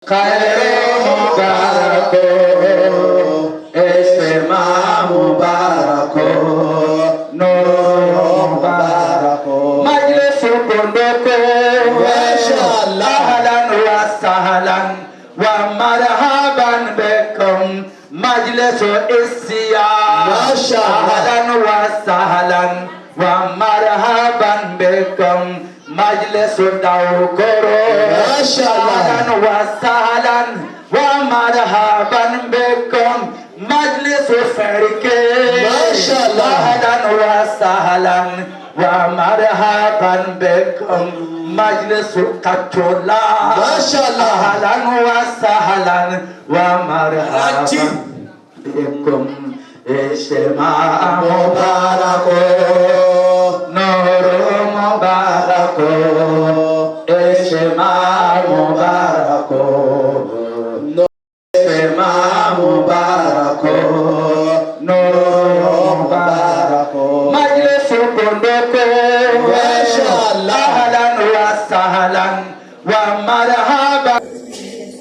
Khair Mubarak, Ijtima Mubarak, Nur Mubarak, Majlis Pondoko, Mashallah, Ahlan wa sahlan wa marhaban bikum, Majlis Isyan, Mashallah, Ahlan wa sahlan wa marhaban bikum, Majlis Dawkoro, Ahlan wa sahlan wa marhaban bikum, Majlis Farike, Ahlan wa sahlan wa marhaban bikum, Majlis Katola, Ahlan wa sahlan wa marhaban bikum, Ijtima Mubarak, Nur Mubarak, Ijtima Mubarak, Ijtima Mubarak, Nur Mubarak, Majlis Pondoko, Ahlan wa sahlan wa marhaban.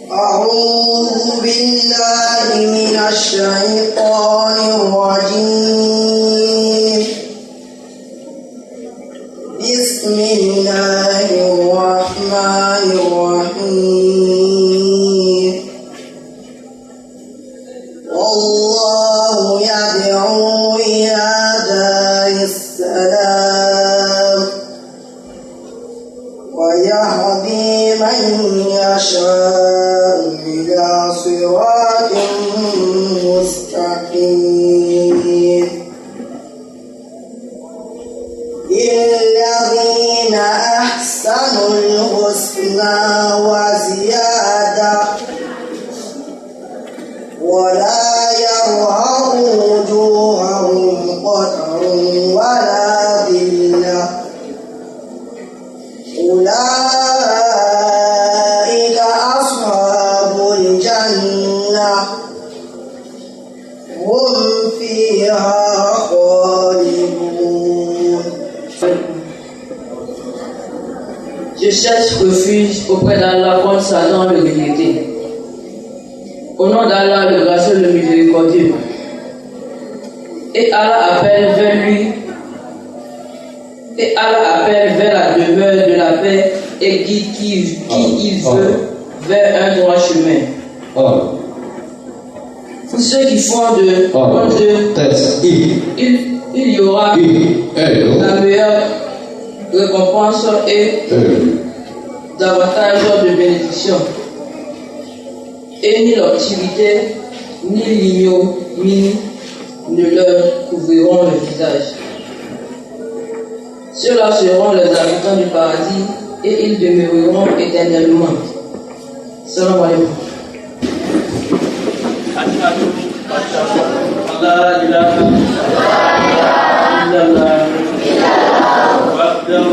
أعوذ بالله من الشيطان الرجيم. بسم الله الرحمن الرحيم. والله يدعو إلى دار السلام ويهدي من يشاء إلى صراط مستقيم. للذين أحسنوا الحسنى وزيادة ولا يرهق وجوههم قتر ولا ذلة أولئك أصحاب الجنة هم فيها خالدون. Je cherche refuge auprès d'Allah contre Satan le regretté. Au nom d'Allah, le gracieux, le miséricordieux. Et Allah appelle vers lui. Et Allah appelle vers la demeure de la paix et guide qui il veut vers un droit chemin. Pour ceux qui font de il y aura la meilleure récompense et davantage de bénédictions. Et ni l'obscurité ni l'ignominie ne leur couvriront le visage. Ceux-là seront les habitants du paradis et ils demeureront éternellement. Salam alaikum. لا إله إلا الله وحده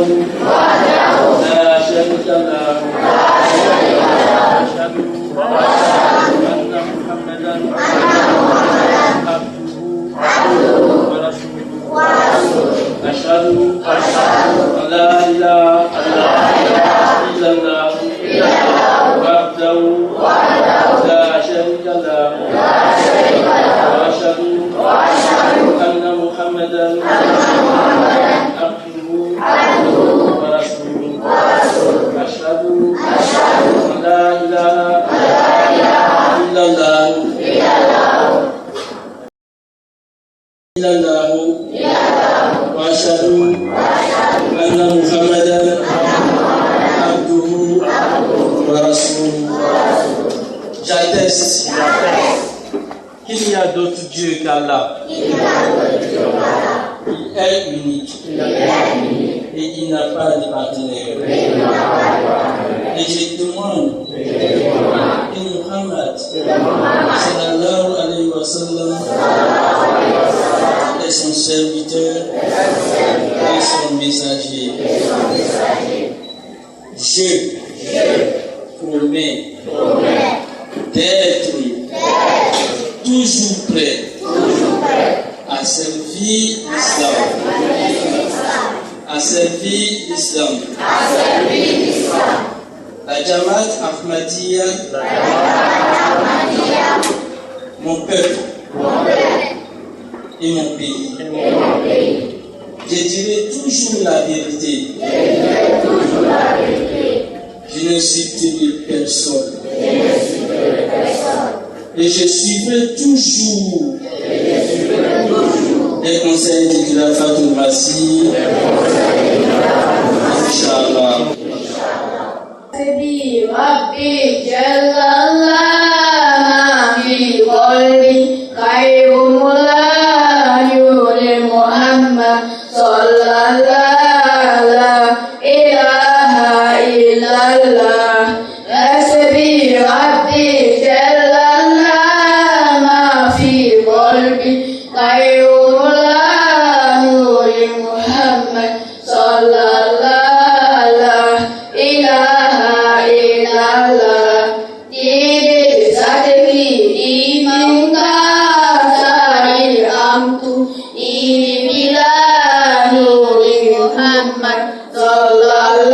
لا شريك له أشهد أن محمدا عبده ورسوله أشهد أن لا إله إلا الله وحده لا شريك له وأشهد أن محمدا عبده ورسوله أشهد أن لا إله إلا الله وأشهد أن محمدا عبده ورسوله. J'atteste qu'il y a d'autres dieux qu'Allah. Il est unique. Et il n'a pas de partenaire. Et je demande que Muhammad sallallahu alayhi wa sallam est son serviteur et son messager. Je promets d'être toujours prêt à servir l'islam. À servir l'islam. La La Jamaat Ahmadiyya, mon peuple et mon pays. Je dirai toujours la vérité. Je ne citerai personne. Et je suivrai toujours les conseils de Khilafat Masih. Inch'Allah. Rabbi Jallallah fi qalbi khayrullah yuri Muhammad sallallahu la ilaha illallah Hasbi Rabbi Jallallah fi qalbi khayrullah yuri Muhammad sallallahu la ilaha illallah Diri sadri iman kasari amtu Ini bila nuri Muhammad sallallahu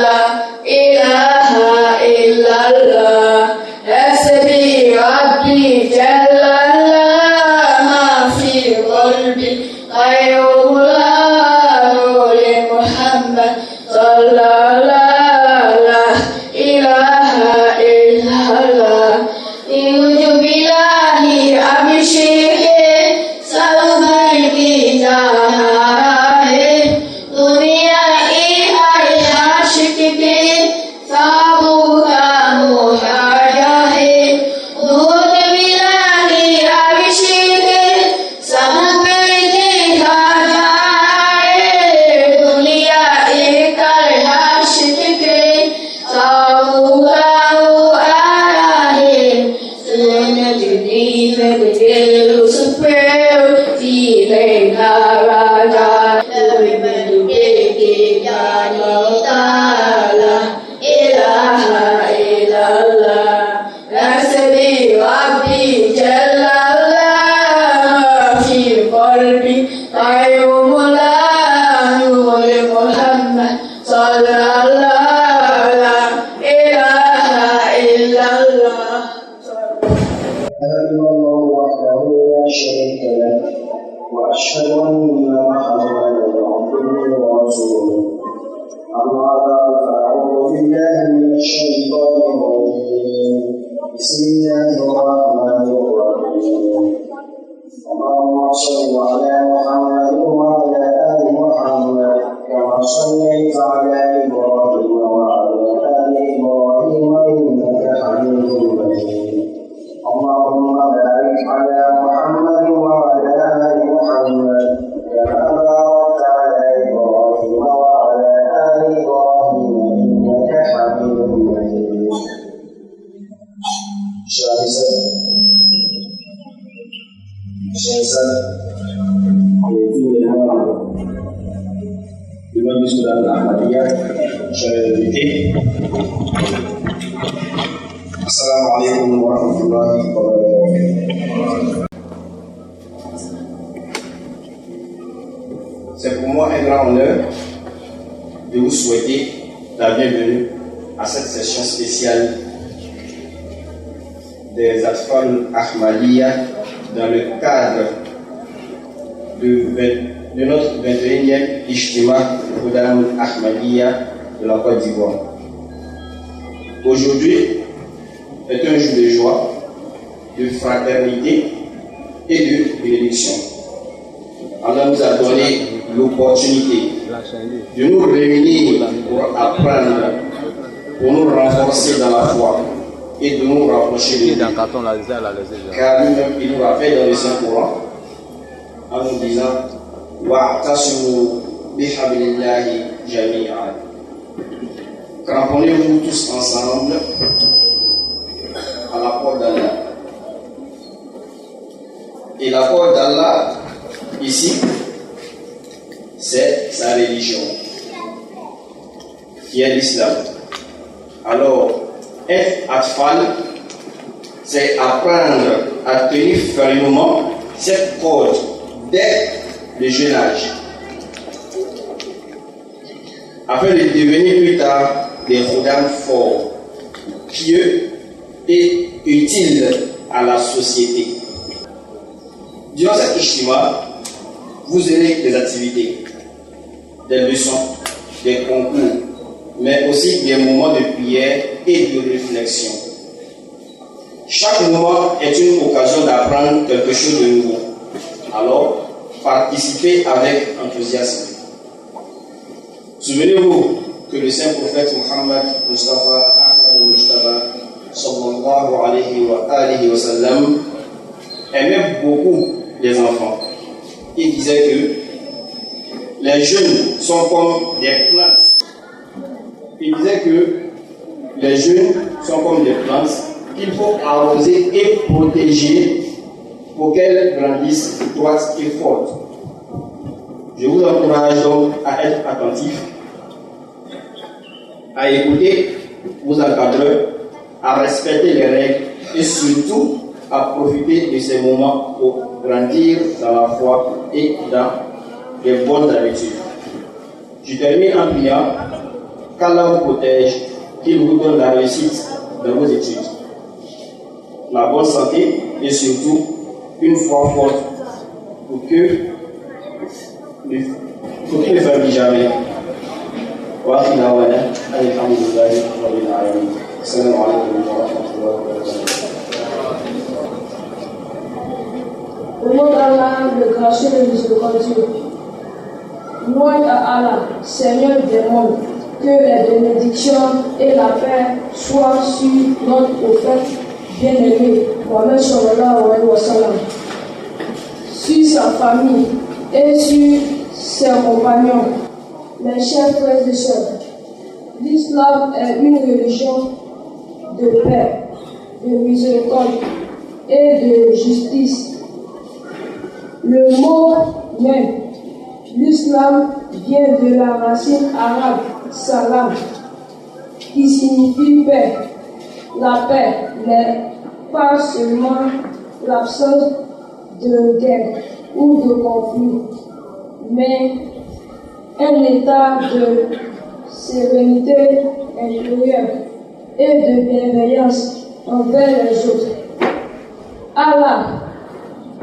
la ilaha illallah Hasbi Rabbi Jallallah ma fi qalbi khayrullah nuri Muhammad sallallahu la ilaha illallah Yujubilahi abishike salubari bijahe Dunia ihai hashikike sabuka muhajahe Yujubilahi abishike salubari bijahe Dunia ihai hashikike sabuka muhajahe Dunia jadi lebih superior Tidak raja lebih menduduki jadi ta'ala ilaha illallah Nasbi Rabbi Jallallah fi qalbi khayrullah nuri Muhammad sallallahu la ilaha illallah الله وحده لا شريك له واشهد ان محمدا عبده ورسوله اما بعد فاعوذ بالله من الشيطان الرجيم بسم الله الرحمن الرحيم اللهم صل على محمد وعلى ال محمد كما صليت على ابراهيم وعلى ال ابراهيم انك حميد مجيد اللهم بارك على محمد وعلى ال محمد كما باركت على ابراهيم وعلى ال ابراهيم انك حميد مجيد. Syaitan yaitu nama di Majlis Ulama Ahmadiyah Syarifin. Assalamualaikum warahmatullahi wabarakatuh. C'est pour moi un grand honneur de vous souhaiter la bienvenue à cette session spéciale des Atfal Ahmadiyya dans le cadre de notre 21e Ijtima Khudam Ahmadiyya de la Côte d'Ivoire. Aujourd'hui est un jour de joie, de fraternité et de bénédiction. Allah nous a donné l'opportunité de nous réunir pour apprendre, pour nous renforcer dans la foi et de nous rapprocher de Dieu. Car lui-même, il nous rappelle dans le Saint-Coran en nous disant Wa'tasimu bihablillahi jami'an. Cramponnez-vous tous ensemble à la porte d'Allah. Et la porte d'Allah, ici, c'est sa religion, qui est l'islam. Alors, être atfal, c'est apprendre à tenir fermement cette corde dès le jeune âge, afin de devenir plus tard des khuddam forts, pieux et utiles à la société. Durant cette ijtima, vous aurez des activités, des leçons, des concours, mais aussi des moments de prière et de réflexion. Chaque moment est une occasion d'apprendre quelque chose de nouveau. Alors, participez avec enthousiasme. Souvenez-vous que le saint prophète Muhammad Mustafa Ahmad Mustafa sallallahu alayhi wa sallam aimait beaucoup les enfants. Il disait que les jeunes sont comme des plantes. Il disait que les jeunes sont comme des plantes qu'il faut arroser et protéger pour qu'elles grandissent droites et fortes. Je vous encourage donc à être attentifs, à écouter vos encadreurs, à respecter les règles et surtout à profiter de ces moments pour grandir dans la foi et dans les bonnes habitudes. Je termine en priant qu'Allah vous protège, qu'il vous donne la réussite dans vos études, la bonne santé et surtout une foi forte pour que ne faiblit jamais. Assalamu alaikum wa rahmatullahi wa barakatuh. Au nom d'Allah, le gracieux et le miséricordieux. Louange à Allah, Seigneur des mondes, que les bénédictions et la paix soient sur notre prophète bien-aimé, Mohammed sallallahu alayhi wa sallam, sur sa famille et sur ses compagnons. Mes chers frères et sœurs, l'islam est une religion de paix, de miséricorde et de justice. Le mot même, l'islam, vient de la racine arabe salam, qui signifie paix. La paix n'est pas seulement l'absence de guerre ou de conflit, mais un état de sérénité intérieure et de bienveillance envers les autres. Allah,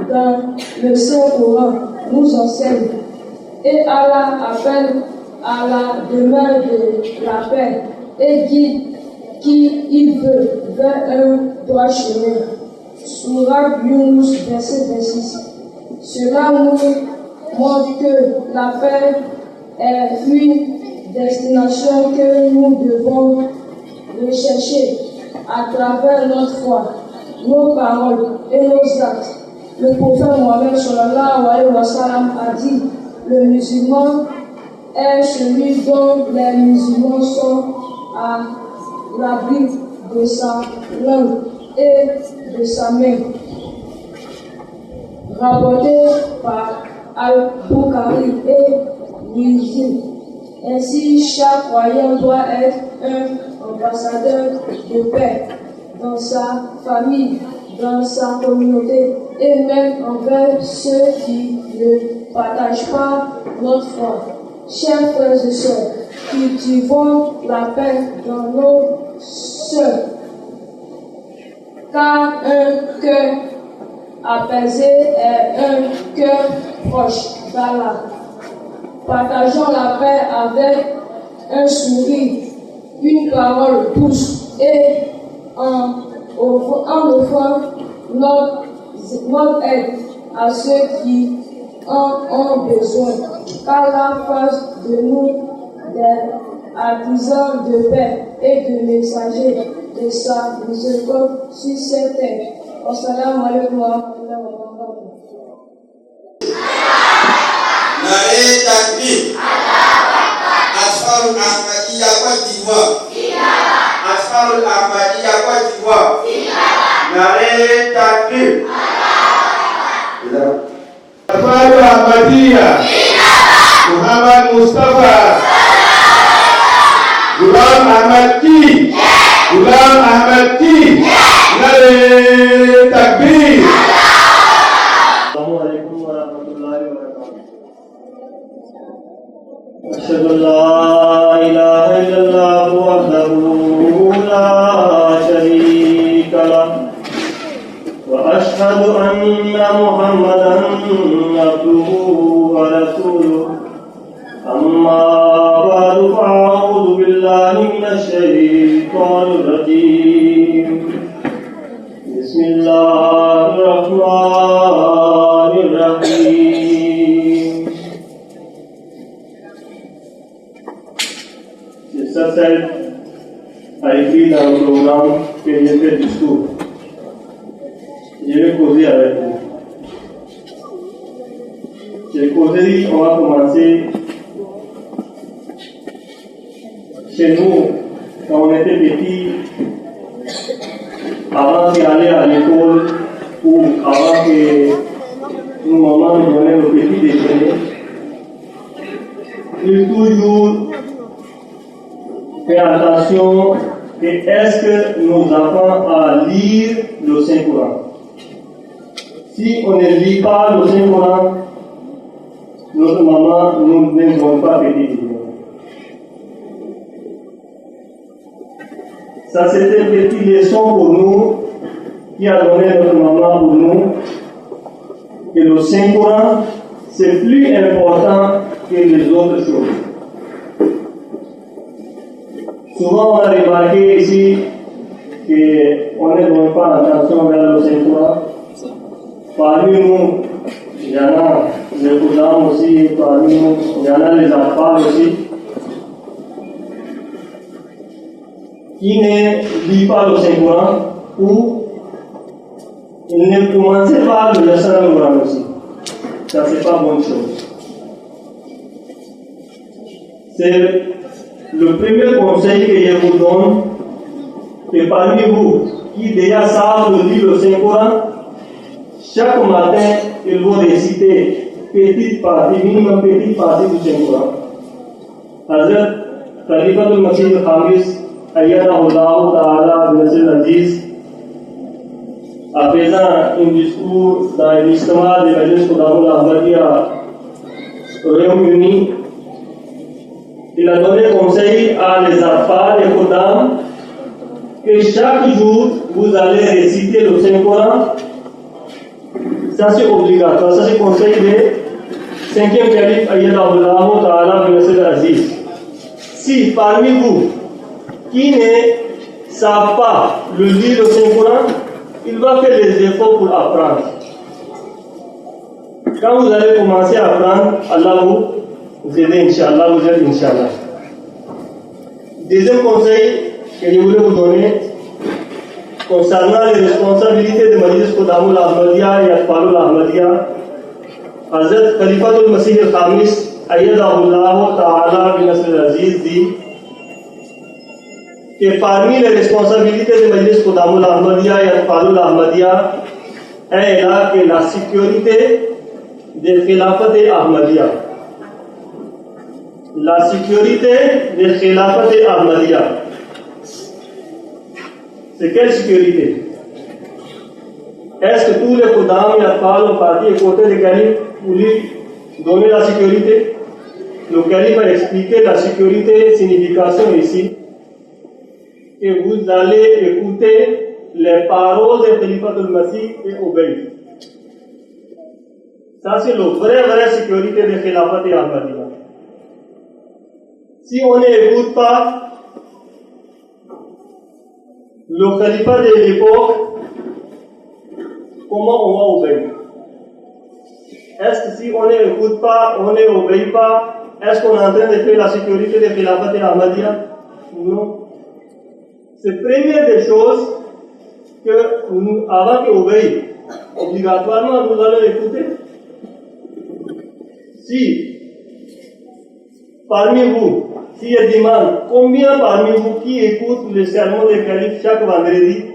dans le Saint-Coran, nous enseigne et Allah appelle à la demeure de la paix et guide qui il veut vers un droit chemin. Sourate Yunus, verset 26. Cela nous montre que la paix est une destination que nous devons rechercher à travers notre foi, nos paroles et nos actes. Le prophète Mohammed sallallahu alayhi wa sallam a dit: le musulman est celui dont les musulmans sont à l'abri de sa langue et de sa main. Rapporté par Al-Bukhari et Muslim. Ainsi, chaque croyant doit être un ambassadeur de paix dans sa famille, dans sa communauté et même envers ceux qui ne partagent pas notre foi. Chers frères et sœurs, cultivons la paix dans nos sœurs, car un cœur apaisé est un cœur proche d'Allah. Partageons la paix avec un sourire, une parole douce et en offrant notre aide à ceux qui en ont besoin. Qu'Allah fasse de nous des artisans de paix et de messagers de sa miséricorde sur cette terre. Assalamu alaikum wa rahmatullahi wa barakatuh. Nare takbir. Asfarul Ahmadiyya Côte d'Ivoire. Asfarul Ahmadiyya Côte d'Ivoire. Nare takbir. Asfarul Ahmadiyya. Muhammad Mustafa. Ghulam Ahmad Ki. Ghulam Ahmad Ki. Nare takbir. Assalamualaikum warahmatullahi wabarakatuh. Asyhadu an la ilaha illallah wahdahu له وأشهد أن محمدا عبده ورسوله أما بعد فأعوذ بالله من الشيطان الرجيم بسم الله الرحمن الرحيم. Sister said, I feel dans le programme que j'ai fait du discours. Je vais causer avec vous. J'ai causé, on va commencer chez nous, quand on était petits, avant d'aller à l'école ou avant que nos mamans nous donnaient nos petits déjeuners, il toujours fait attention que est-ce que nous apprenons à lire le Saint-Coran. Si on ne lit pas le Saint-Coran, notre maman nous ne donne pas petit déjeuner. Ça, c'était une petite leçon pour nous, qui a donné notre maman pour nous, que le Saint-Coran, c'est plus important que les autres choses. Souvent, on a remarqué ici qu'on ne donne pas attention vers le Saint-Coran. Parmi nous, il y en a les cousins aussi, parmi nous, il y en a les enfants aussi, qui ne lit pas le Saint-Coran ou il ne commençait pas le leçon du Coran aussi. Ça, c'est pas bonne chose. C'est le premier conseil que je vous donne, que parmi vous qui déjà savent lire le Saint-Coran, chaque matin, ils vont réciter petite partie, minimum petite partie du Saint-Coran. Hazrat Khalifatul Masih al-Khamis Ayyadahullah Ta'ala bin Aziz, en faisant un discours dans l'histoire de Majlis Qudamul Ahmadiyya au Royaume-Uni, il a donné conseil à les enfants et aux dames que chaque jour vous allez réciter le Saint-Coran. Ça c'est obligatoire, ça c'est conseil de 5e calife Ayyadahullah Ta'ala bin Aziz. Si parmi vous qui ne savent pas le lire le Saint-Coran, il va faire les efforts pour apprendre. Quand vous allez commencer à apprendre, Allah vous aide, Inch'Allah, vous aide, Inch'Allah. Deuxième conseil que je voulais vous donner concernant les responsabilités de Majlis Qudamul Ahmadiyya et Atfalul Ahmadiyya, Hazrat Khalifatul Masih al-Khamis Ayyadahullah Ta'ala bin Aziz dit que parmi les responsabilités de Majlis Qudamul Ahmadiyya et Atfalul Ahmadiyya est là que la sécurité de Khilafat Ahmadiyya. La sécurité de Khilafat Ahmadiyya. C'est quelle sécurité? Est-ce que tous les Qudam et Atfal ont parti à côté du calife pour lui donner la sécurité? Le calife a expliqué la sécurité, signification ici. Que vous allez écouter les paroles de Khalifatul Masih et obéir. Ça, c'est la vraie sécurité de Khilafat Ahmadiyya. Si on n'écoute pas le Khalifa de l'époque, comment on va obéir? Est-ce que si on n'écoute pas, on n'obéit pas, est-ce qu'on est en train de faire la sécurité de Khilafat Ahmadiyya? Non. C'est la première des choses que nous, avant d'obéir, obligatoirement nous allons écouter. Si parmi vous, si je demande combien parmi vous qui écoutent le sermon des califes chaque vendredi,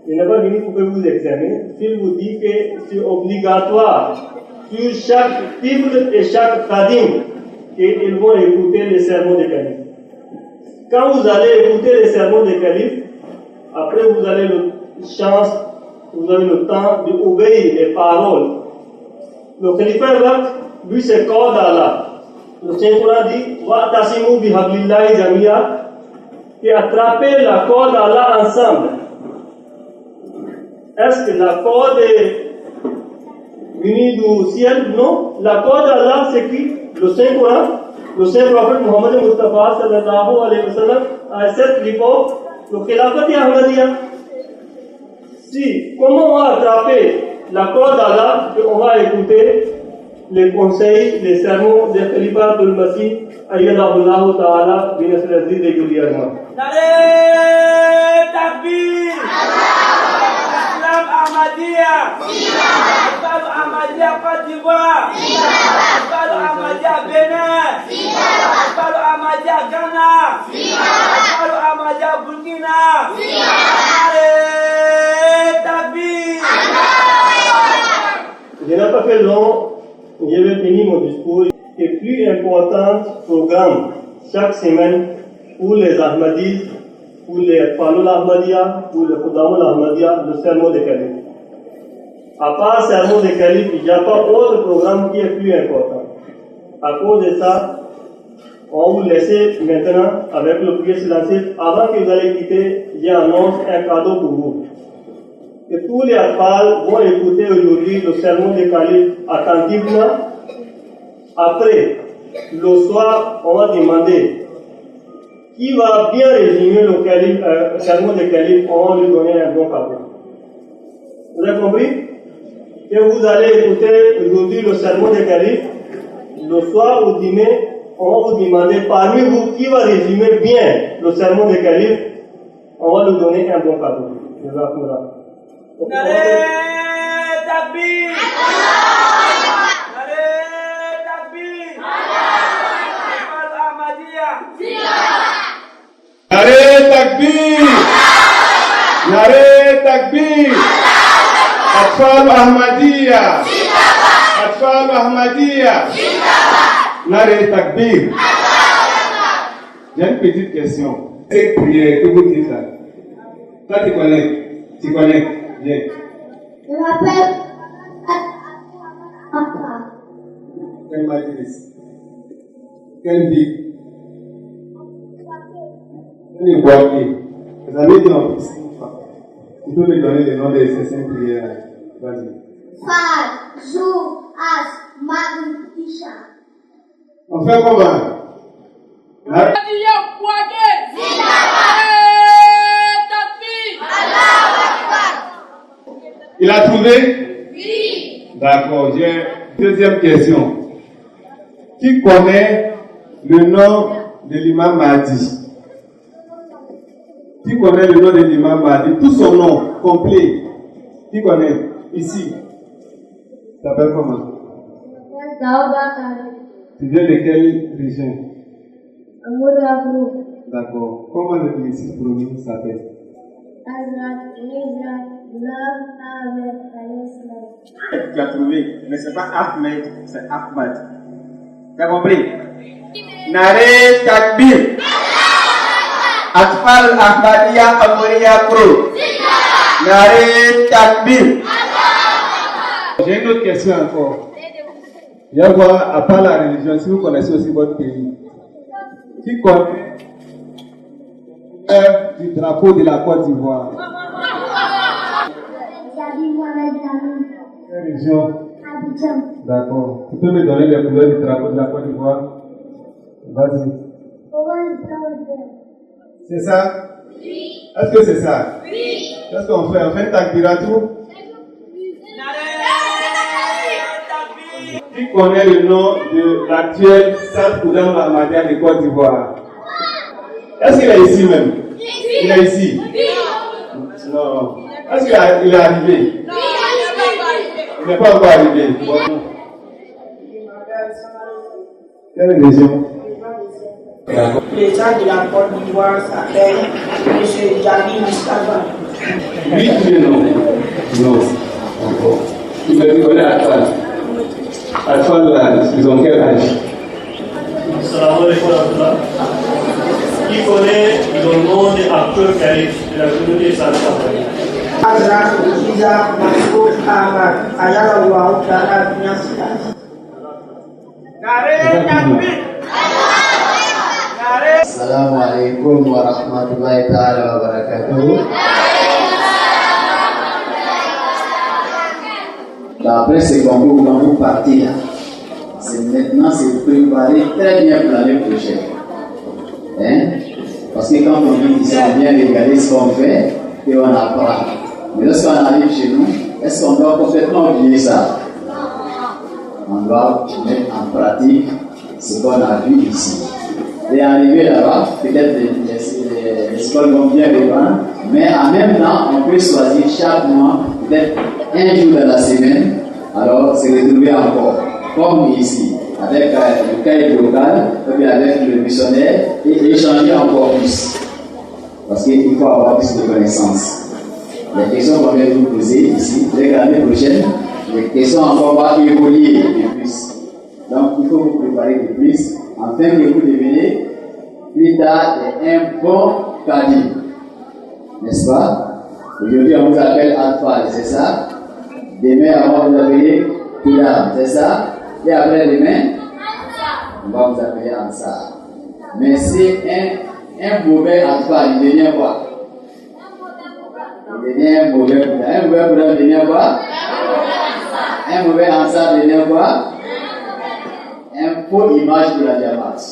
il n'est pas venu pour que vous examiner. S'il vous dit que c'est obligatoire sur chaque Bible et chaque Khadim qu'ils vont écouter le sermon des califes. Quand vous allez écouter les sermons des califes, après vous avez la chance, vous avez le temps d'obéir les paroles. Le Khalifa lui c'est corps d'Allah. Le Saint-Coran dit Wa'tasimu bihablillahi jamia, et attraper la corde d'Allah ensemble. est-ce que l'accord est venu du ciel? Non. L'accord d'Allah, c'est qui? Le Saint-Coran. Le Saint-Prophète Muhammad Mustafa sallallahu alayhi wa sallam a cette l'époque, le Khilafat Ahmadiyya. Si, comment on va attraper l'accord d'Allah, on va écouter les conseils, les sermons des Khalifat al-Masih, ayyadahullahu ta'ala, bin Nasr-Aziz régulièrement. Takbir! Islam Ahmadiyya! Islam Ahmadiyya Côte d'Ivoire! Islam Ahmadiyya Bénin! Islam Ahmadiyya Ghana! Islam Ahmadiyya Burkina! Takbir! Je n'ai pas fait long, je vais finir mon discours. Et plus important programme chaque semaine pour les Ahmadis, pour les Falul Ahmadiyya, pour les Khudamul Ahmadiyya, le sermon des califes. À part le sermon des califes, il n'y a pas autre programme qui est plus important. À cause de ça, on vous laisse maintenant avec le prière silencieuse. Avant que vous allez quitter, j'annonce un cadeau pour vous. Et tous les Atfal vont écouter aujourd'hui le sermon des califes attentivement. Après, le soir, on va demander qui va bien résumer le sermon des califes. On va lui donner un bon cadeau. Vous avez compris? Et vous allez écouter aujourd'hui le sermon des califes. Le soir ou dîner, on va vous demander parmi vous qui va résumer bien le sermon des califes. On va lui donner un bon cadeau. Takbir! Takbir! Ahmadiyya! Nare Takbir! Nare Takbir! Atfal Ahmadiyya! Atfal Ahmadiyya! Nare Takbir! J'ai une petite question. Cette prière que vous dites là, toi tu connais? Tu connais? Bien. Je m'appelle Papa. Quelle majlis? Quelle vie? Quelle boîtier? Vous avez dit en plus. Tu peux me donner le nom de ces 5 prières. Vas-y. Fad, Zou, As, Magn, Isha. On fait comment? Il a trouvé? Oui. D'accord, j'ai deuxième question. Qui connaît le nom de l'imam Mahdi? Qui connaît le nom de l'imam Mahdi? Tout son nom complet. Qui connaît? Ici. Tu t'appelles comment? Tu viens de quelle région? D'accord. Comment le Messie promis s'appelle? Tu as trouvé, mais c'est pas Ahmed, c'est Ahmad. Tu as compris? Nare Takbir. Atfal Ahmadiyya Amoriya Pro. Nare Takbir. J'ai une autre question encore. Je vais voir, à part la religion, si vous connaissez aussi votre pays. Qui connaît du drapeau de la Côte d'Ivoire? Quelle région? D'accord. Tu peux me donner les couleurs du drapeau de la Côte d'Ivoire? Vas-y. C'est ça? Oui. Est-ce que c'est ça? Oui. Qu'est-ce qu'on fait? On fait un takbiratou? Qui connaît le nom de l'actuel Saint Koudam Ahmadiyya de Côte d'Ivoire? Est-ce qu'il est ici même? Il est ici? Non. Est-ce qu'il est arrivé? Il n'est pas encore arrivé. Bon. Quelle région? Le président de la Côte d'Ivoire s'appelle M. Jabi Mustafa. Oui, mais non. Non. Il me connaît à toi. À toi, ils ont quel âge? Salam alaikum. Qui connaît le nom de l'acteur calife de la communauté salafiste? Azra, Iza, Masoud, Ahmad, Ayala, Ouaou, Kara, Binyasila. Nare Takbir! Assalamu alaikum wa rahmatullahi ta'ala wa barakatuh. Après ce concours, quand vous partez là, c'est maintenant se préparer très bien pour l'année prochaine. Hein? Parce que quand on vient ici, on vient regarder ce qu'on fait et on apprend. Mais lorsqu'on arrive chez nous, est-ce qu'on doit complètement oublier ça? On doit mettre en pratique ce qu'on a vu ici. Et arriver là-bas, peut-être les écoles vont bien répondre, mais en même temps, on peut choisir chaque mois, peut-être un jour dans la semaine, alors se retrouver encore, comme ici, avec le cahier local, et puis avec le missionnaire, et échanger encore plus. Parce qu'il faut avoir plus de connaissances. Les questions qu'on vient vous poser ici, dès l'année prochaine, les questions encore vont évoluer de plus. Donc il faut vous préparer de plus, afin que vous deveniez plus tard un bon cadet. N'est-ce pas? Aujourd'hui on vous appelle Alpha, c'est ça? Demain on va vous appeler Pilam, c'est ça? Et après demain, on va vous appeler Ansar. Mais c'est un mauvais Alpha, il devient quoi? Il devient un mauvais Bouddha. Un mauvais Bouddha devient quoi? Un mauvais Ansar devient quoi? Un faux image de la Jamaat.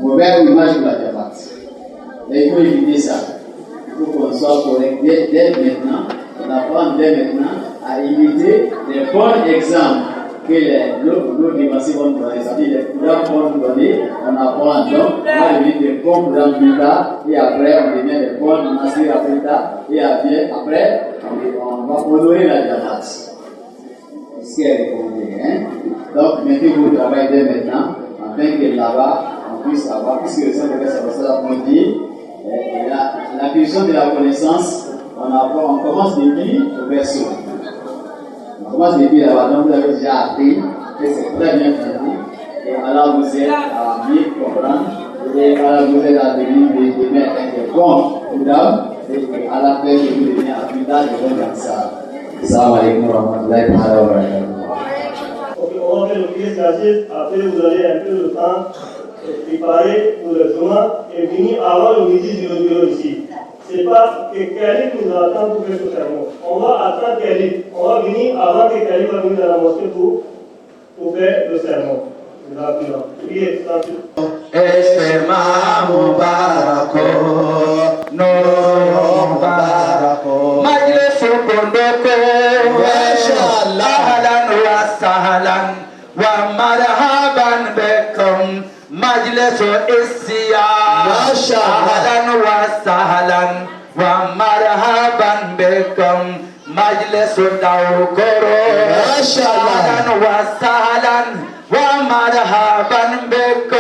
Mauvaise image de la Jamaat. Mais il faut éviter ça. Il faut qu'on soit correct dès maintenant. On apprend dès maintenant à imiter les bons exemples que nos défensifs vont nous donner. C'est-à-dire les programmes vont nous donner, on apprend. Donc, on va devenir des bons programmes plus tard, et après, on devient des bons masters plus tard, et après, on va honorer la Jamaat. C'est ce qui est recommandé. Hein? Donc, mettez-vous au travail dès maintenant, afin que là-bas, on puisse avoir, puisque le Saint-Père on dit, l'acquisition de la connaissance, on commence depuis le berceau. On commence depuis là-bas, donc vous avez déjà appris, que c'est très bien fait, et alors vous êtes à mieux comprendre, et alors vous êtes à devenir des bons dames, et à la fin, vous devenez à plus tard des bons danseurs. Salam alaikum wa rahmatullahi wa barakatuh. On va faire le pièce d'agir, après vous avez un peu de temps préparer pour le journal et venir avant le midi du bureau ici. Ce n'est pas que Khalid nous attend pour faire ce sermon. On va attendre Khalid. On va venir avant que Khalid va venir dans la mosquée pour faire le sermon. Priez, Esma Mubarako, Nuru Mubarako, Majlis Pondoko, Ahlan wa sahlan wa marhaban bikum, Majlis Isyan, Ahlan wa sahlan wa marhaban bikum, Majlis Dawkoro, Ahlan wa sahlan wa marhaban bikum.